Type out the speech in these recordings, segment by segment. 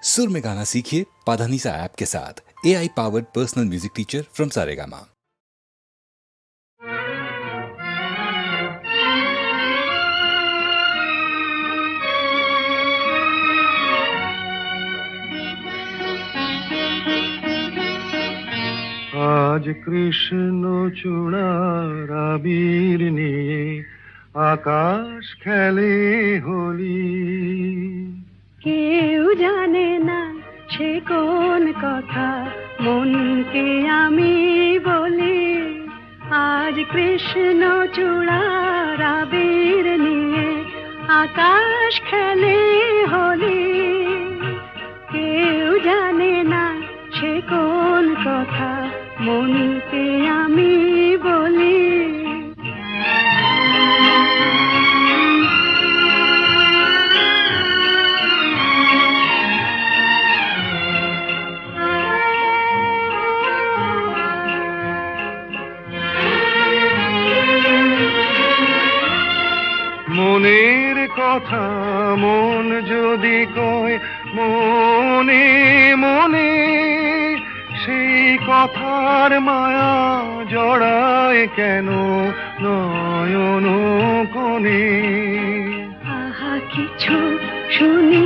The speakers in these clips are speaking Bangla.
सुर में गाना सीखिए पाधानीसा ऐप के साथ। AI powered personal music teacher from Saregama. আজ কৃষ্ণ চূড়ার আবির নিয়ে আকাশ খেলে হোলি। কেউ জানে না সে কোন কথা মনকে আমি বলি। আজ কৃষ্ণ চূড়ার আবির নিয়ে আকাশ খেলে হোলি। কেউ জানে না সে কোন কথা মনকে আমি বলি। মনের কথা মন যদি কয় মনে মনে, সেই কথার মায়া জড়ায় কেন নয়ন কোণে। আহা কিছু শুনি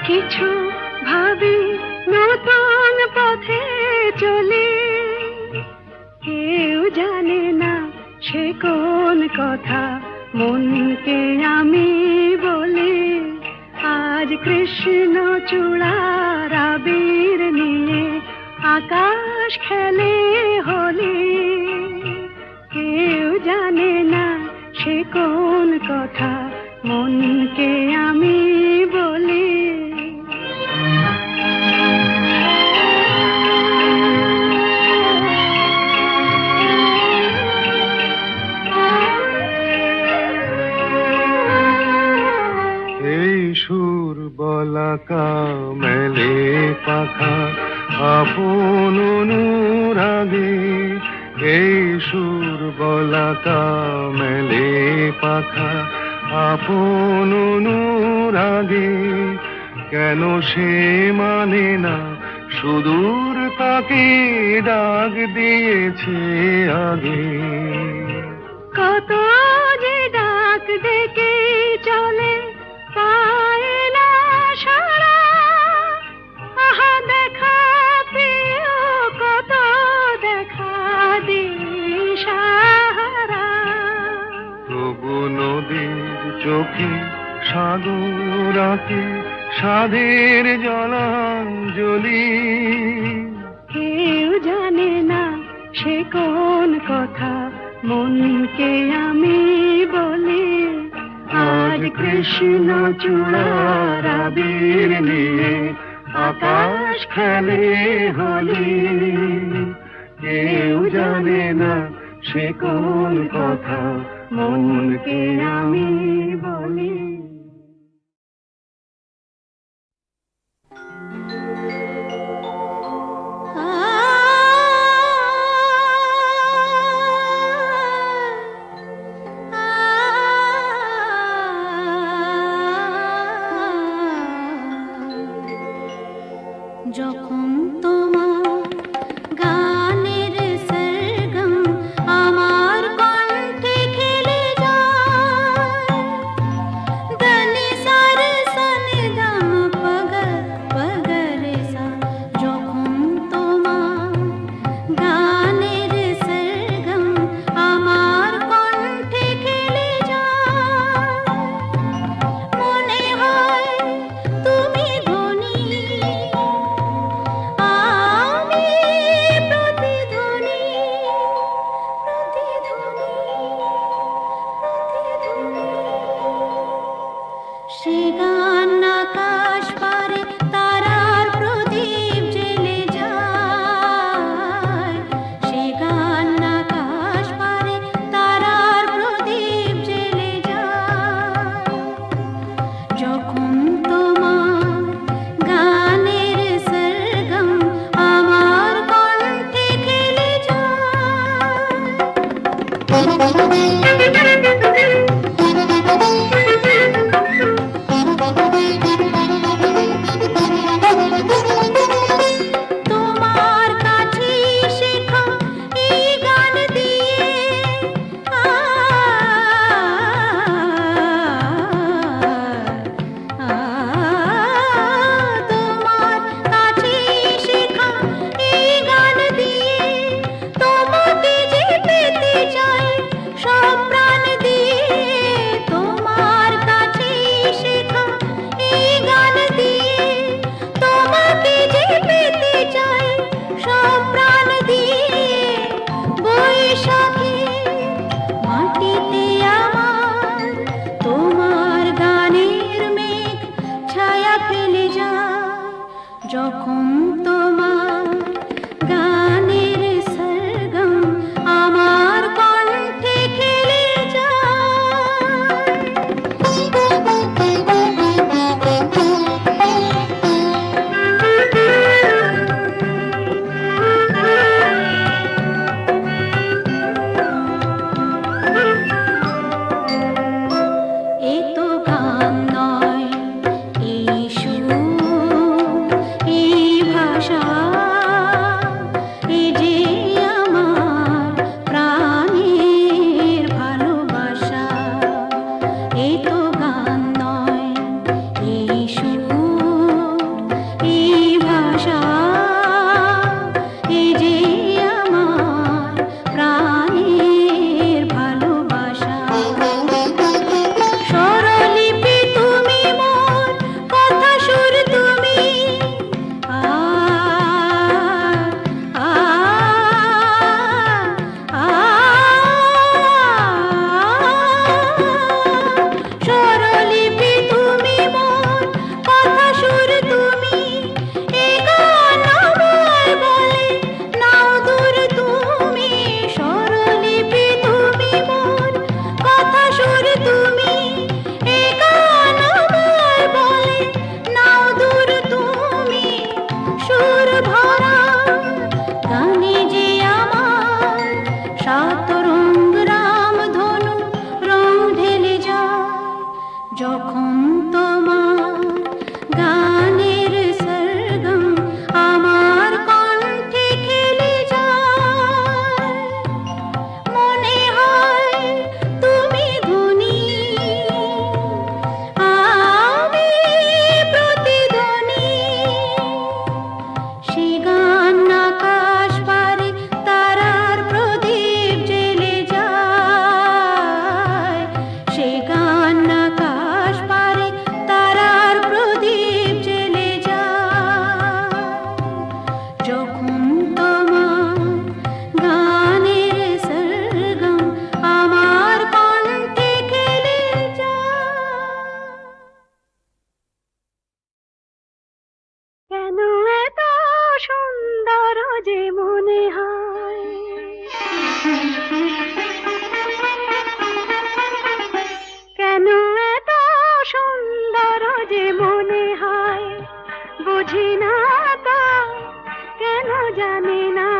কিছু ভাবি নতুন পথে চলি। কেউ জানে না সে কোন কথা মনকে আমি বলি। আজ কৃষ্ণ চূড়ার আবির নিয়ে আকাশ খেলে হোলি। কেউ জানে না সে কোন কথা মনকে আমি বলি। এই সুর বলাকা মেলে পাখা আপন অনুরাগে। এই সুর বলাকা মেলে পাখা আপন অনুরাগে। কেন সে মানে না সুদূর তাকে ডাক দিয়েছে আগে। কত যে ডাক ডেকে চলে পায় না সারা। আহা দেখা প্রিয় কত দেখা দিশাহারা। তবু নদীর চোখে সাগর আঁকে সাধের জলাঞ্জলি। কেউ জানে না সে কোন কথা মনকে আমি বলি। আজ কৃষ্ণ চূড়ার আবির নিয়ে আকাশ খেলে হোলি। কেউ জানে না সে কোন কথা মনকে আমি বলি। যখন তোমার গানের সরগম আমার কণ্ঠে খেলে যায়, দনি সার সনি দম পগ পগরে সা। যখন তোমার গানের সরগম আমার কণ্ঠে খেলে যায়, মনে হয় তুমি ধনী যখন তোমার গানের সরগম আমার কণ্ঠে খেলে এ তো গান নয়, এই সুর, এই ভাষা, এই যে আমার প্রাণের ভালোবাসা। এই তো গান নয়, এই সুর, এই ভাষা, এই যে আমার প্রাণের ভালোবাসা। স্বরলিপি তুমি মোর, কথা সুর তুমি, স্বরলিপি তুমি মোর, কথা সুর তুমি, এ গান আমায় বলে নাও দূর তুমি। স্বরলিপি তুমি মোর, কথা সুর তুমি, এ গান আমায় বলে নাও দূর তুমি। সুর ভরা গানে যে আমার সাত রঙ রামধনু রং ঢেলে যায়। যখন তোমার গানের সরগম আমার কণ্ঠে খেলে যায়, মনে হয় তুমি ধ্বনি, আমি প্রতিধ্বনি। সে গান আকাশ পারে তারার প্রদীপ জ্বেলে যায়। সে গান আকাশ পারে তারার প্রদীপ জ্বেলে যায়। যখন তোমার গানের সরগম আমার কণ্ঠে খেলে যায়। কেন এত সুন্দর যে মনে হয়, কেন এত সুন্দর যে মনে হয়, বুঝি না তা, কেন জানি না।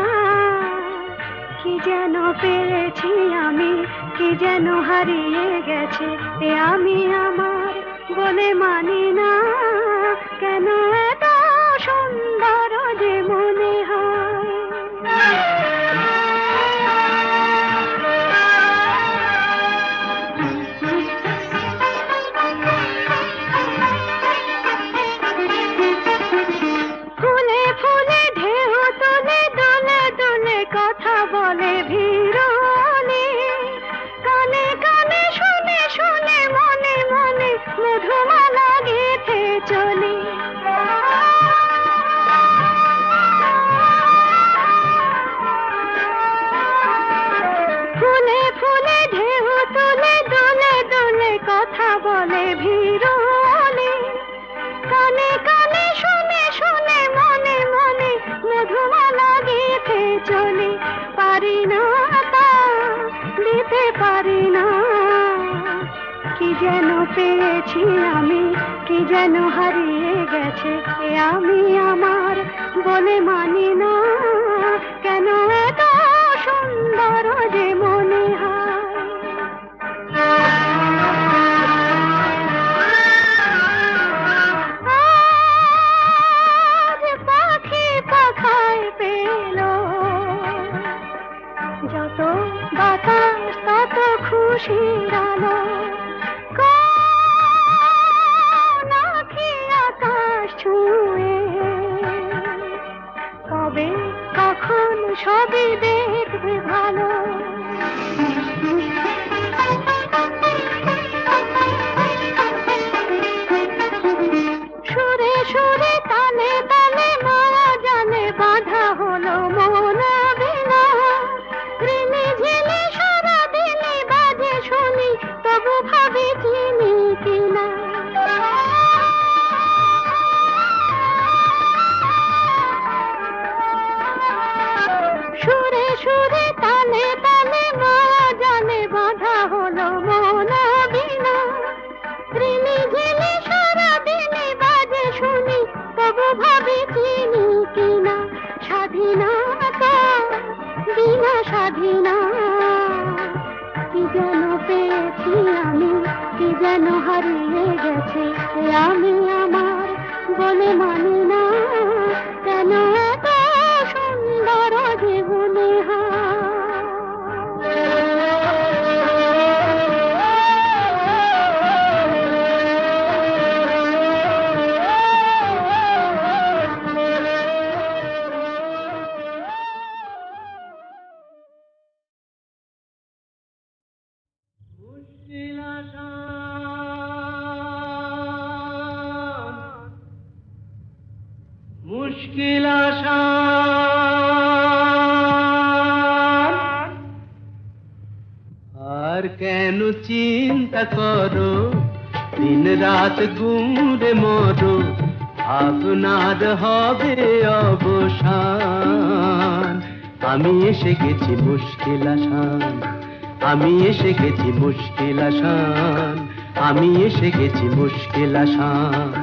কি যেন পেয়েছি আমি, কি যেন হারিয়ে গেছে এ আমি আমার বলে মানি না। কেন এত সুন্দর যে মনে হয়। ফুলে ফুলে ঢেউ তোলে, দোলে দোলে কথা বলে ভিড়নে, কানে কানে শুনে শুনে মনে মনে মধুমালা গেঁথে চলি। ফুলে ফুলে ঢেউ তোলে, দোলে দোলে কথা বলে ভিড়নে, কানে কানে শুনে শুনে মনে মনে মধুমালা গেঁথে চলি। পারি না তা দিতে পারি না, কি যেন পেয়েছি আমি, কি যেন হারিয়ে গেছে এ আমি আমার বলে মানি না। কেন এত সুন্দর যে মনে হয়। আজ পাখি পাখায় পেল, যত বাতাস তত খুশির আলো। কোন আঁখি আকাশ ছুঁয়ে, কবে কখন সবই দেখবে ভালো। সুরে সুরে তালে তালে মায়া জানে বাঁধা হলো মন বিনা। ঋণে ঝিলে সারা দিনে বাজে শুনি, তবু ভাবি চিনি কিনা। তবে চিনি কিনা স্বাধীনতা বিনা স্বাধীনতা। কি যেন পেয়েছি আমি, কি যেন হারিয়ে গেছে আমি আমার বলে মানি না। কেন এত সুন্দর জীবনে মুশকিল আসান। আর কেন চিন্তা করো, দিন রাত গুমরে মরো, আপনার হবে অবসান। আমি এসে গেছি মুশকিল আসান, আমি এসে গেছি মুশকিল আসান, আমি এসে গেছি মুশকিল আসান।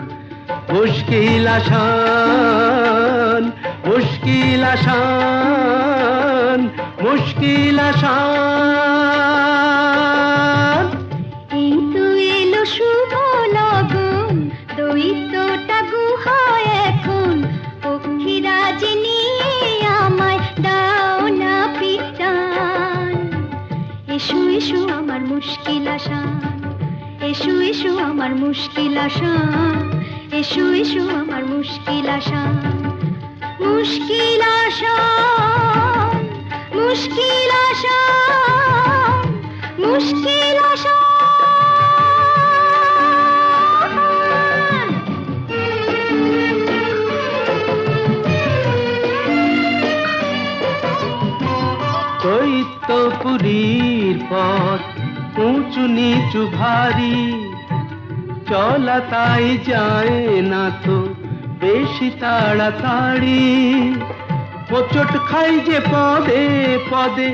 মুশকিল আসান, মুশকিল আসান, মুশকিল আসান। এই তো এলো শুভ লগন, দৈত্যটা গুহায় এখন, পক্ষীরাজ নিয়ে আমায় দাও না পিটান। এসো এসো আমার মুশকিল আসান, এসো এসো আমার মুশকিল আসান, এসো এসো আমার মুশকিল আসান। মুশকিল আসান, মুশকিল আসান, মুশকিল আসান। দৈত্যপুরীর পথ উঁচু নিচু ভারী, চলা তাই যায় না তো বেশি তাড়াতাড়ি। হোঁচট খাই যে পদে পদে,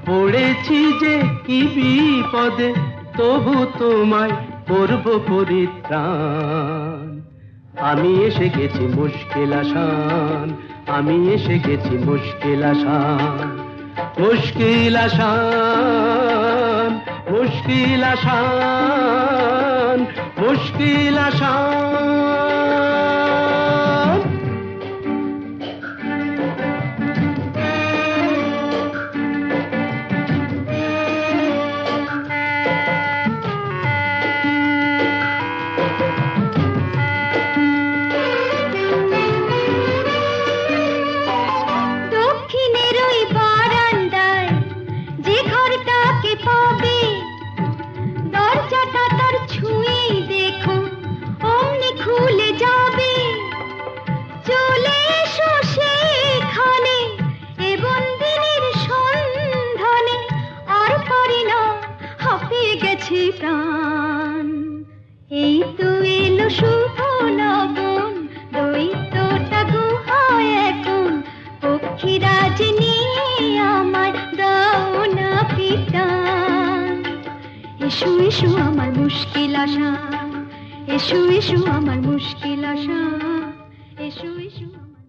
পড়েছি যে কি বিপদে, তবু তোমায় করব পরিত্রাণ। আমি এসে গেছি মুশকিল আসান, আমি এসে গেছি মুশকিল আসান। মুশকিল আসান, মুশকিল আসান, মুশকিল আসান। দক্ষিণের ওই বারান্দায় যে ঘরটাকে পাবে, দরজাটা তার ছুঁয়ে দেখো অমনি খুলে যাবে। চলে এসো সেখানে এ বন্দিনীর সন্ধানে, আর পারি না হাঁপিয়ে গেছে প্রাণ। এই তো এলো শুভ লগন, দৈত্যটা গুহায় এখন, পক্ষীরাজ নিয়ে আমায় দাও না পিটান। এসো এসো আমার মুশকিল আসান, এসো এসো আমার মুশকিল আসান, এসো এসো আমার।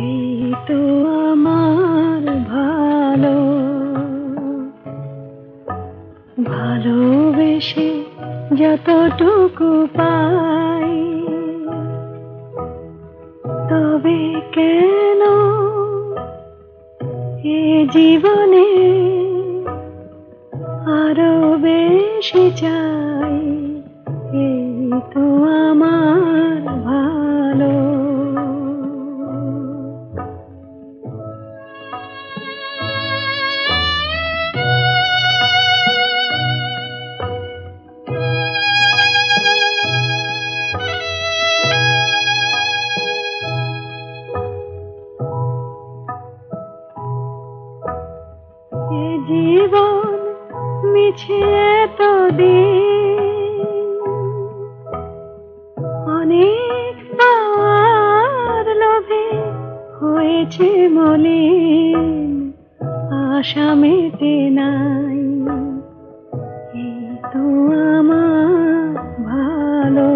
এই তো আমার ভালো, ভালোবেসে যতটুকু পাই, তবে কেন এ জীবনে আরো বেশি চাই। এই তো আমার ভালো। এ জীবন মিছে এতদিন, অনেক পাওয়ার লোভে হয়েছে মলিন। আশা মেটে নাই। এই তো আমার ভালো।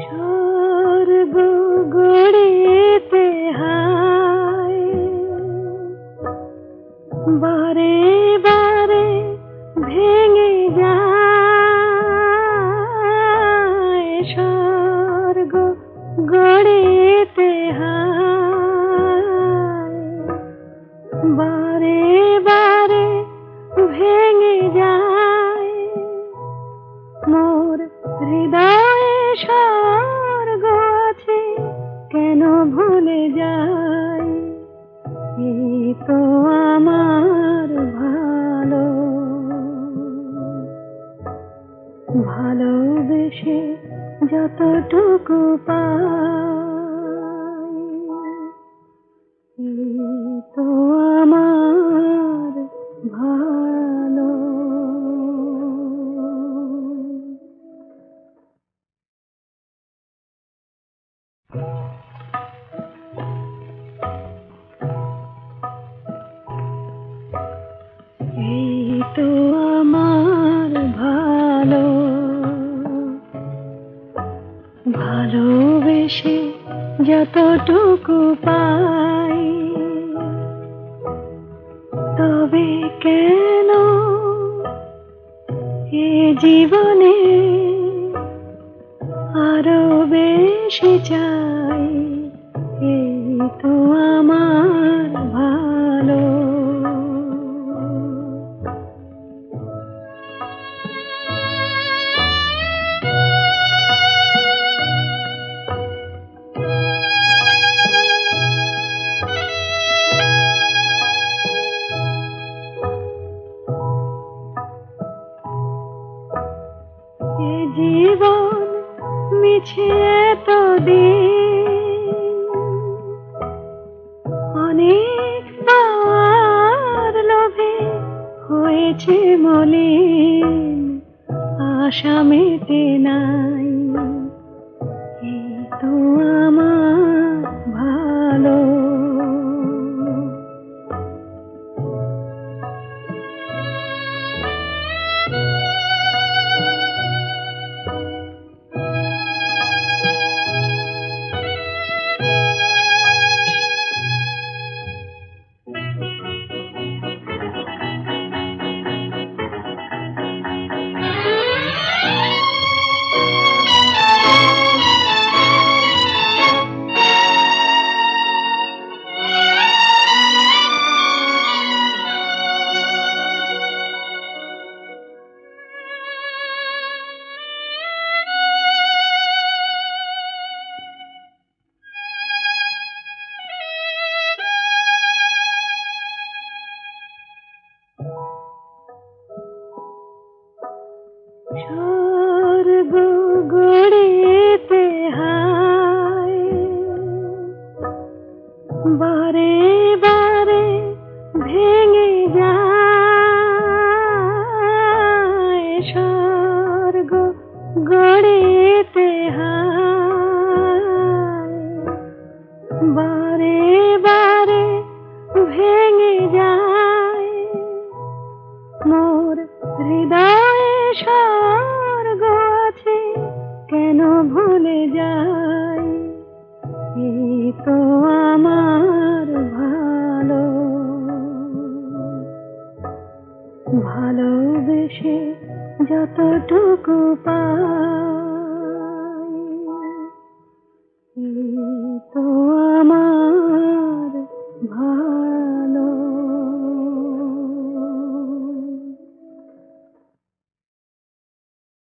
স্বর্গ গড়িতে হায়, বারে বারে ভেঙে যায়। স্বর্গ গড়িতে হায়, বারে বারে ভেঙে যায়। মোর হৃদয়ে স্বর্গ আছে, কেন ভুলে যাই। এই তো আমার ভালো। ভালোবেসে যতটুকু পাই, এই তো আমার ভালো। এই তো আমার ভালো। ভালোবেসে যতটুকু পাই, তবে কেন এ জীবনে আরো বেশি চাই। এই তো আমার ভালো। এ জীবন মিছে তো দিন, অনেক পাওয়ার লোভে হয়েছে মলিন। আশা মেটে নাই। এই তো আমার ভালো। স্বর্গ গড়িতে হায়, বারে বারে ভেঙে যায়। স্বর্গ গড়িতে হায়, বারে বারে ভেঙে যায়। মোর হৃদয়ে স্বর্গ আছে, কেন ভুলে যাই। এই তো আমার ভালো। ভালোবেসে যতটুকু পাই, তো